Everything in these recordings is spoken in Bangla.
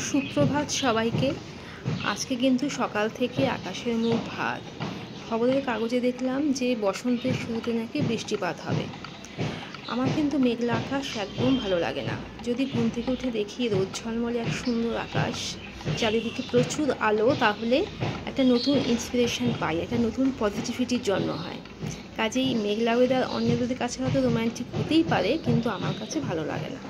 সুপ্রভাত সবাইকে। আজকে কিন্তু সকাল থেকে আকাশের মুখ ভার। খবরের কাগজে দেখলাম যে বসন্তের শুরুতে নাকি বৃষ্টিপাত হবে। আমার কিন্তু মেঘলা আকাশ একদম ভালো লাগে না। যদি ঘুম থেকে উঠে দেখি রোদ ঝলমলে এক সুন্দর আকাশ, চারিদিকে প্রচুর আলো, তাহলে একটা নতুন ইন্সপিরেশন পাই, একটা নতুন পজিটিভিটির জন্ম হয়। কাজেই মেঘলা ওয়েদার অন্যদের কাছে হয়তো রোম্যান্টিক হতেই পারে, কিন্তু আমার কাছে ভালো লাগে না।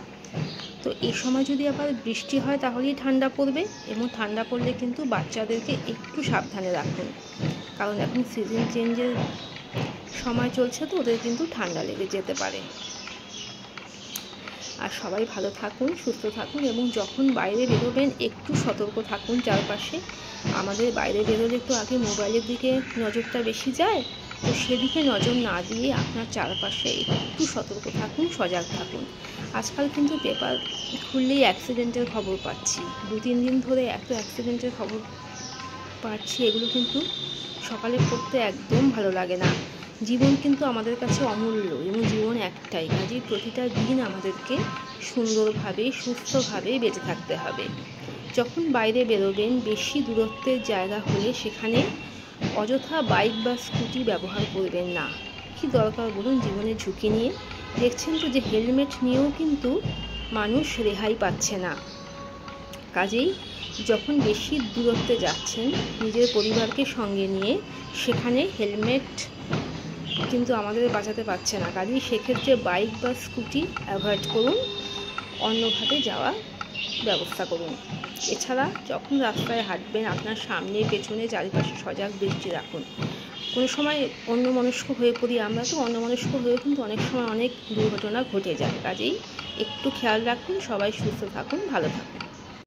তো এই সময় যদি আবার বৃষ্টি হয় তাহলেই ঠান্ডা পড়বে, এবং ঠান্ডা পড়লে কিন্তু বাচ্চাদেরকে একটু সাবধানে রাখুন, কারণ এখন সিজন চেঞ্জের সময় চলছে, তো ওদের কিন্তু ঠান্ডা লেগে যেতে পারে। আর সবাই ভালো থাকুন, সুস্থ থাকুন, এবং যখন বাইরে বেরোবেন একটু সতর্ক থাকুন চারপাশে। আমাদের বাইরে বেরোলে একটু আগে মোবাইলের দিকে নজরটা বেশি যায়, তো সেদিকে নজর না দিয়ে আপনার চারপাশে একটু সতর্ক থাকুন, সজাগ থাকুন। আজকাল কিন্তু পেপার খুললেই অ্যাক্সিডেন্টের খবর পাচ্ছি, 2-3 দিন ধরে এত অ্যাক্সিডেন্টের খবর পাচ্ছি, এগুলো কিন্তু সকালে পড়তে একদম ভালো লাগে না। জীবন কিন্তু আমাদের কাছে অমূল্য, এবং জীবন একটাই, কাজেই প্রতিটা দিন আমাদেরকে সুন্দরভাবে সুস্থভাবে বেঁচে থাকতে হবে। যখন বাইরে বেরোবেন বেশি দূরত্বের জায়গা হলে সেখানে অযথা বাইক বা স্কুটি ব্যবহার করবেন না। কি দরকার বলুন জীবনের ঝুঁকি নিয়ে? দেখছেন তো যে হেলমেট নিয়েও কিন্তু মানুষ রেহাই পাচ্ছে না। কাজেই যখন বেশি দূরত্বে যাচ্ছেন নিজের পরিবারকে সঙ্গে নিয়ে, সেখানে হেলমেট কিন্তু আমাদের বাঁচাতে পারছে না। কাজেই সেক্ষেত্রে বাইক বা স্কুটি অ্যাভয়েড করুন, অন্যভাবে যাওয়ার ব্যবস্থা করুন। এছাড়া যখন রাস্তায় হাঁটবেন আপনার সামনে পেছনে চারিপাশে সজাগ দৃষ্টি রাখুন। কোনো সময় অন্যমনস্ক হয়ে পড়ি আমরা, তো অন্যমনস্ক হয়েও কিন্তু অনেক সময় অনেক দুর্ঘটনা ঘটে যায়। কাজেই একটু খেয়াল রাখুন। সবাই সুস্থ থাকুন, ভালো থাকুন।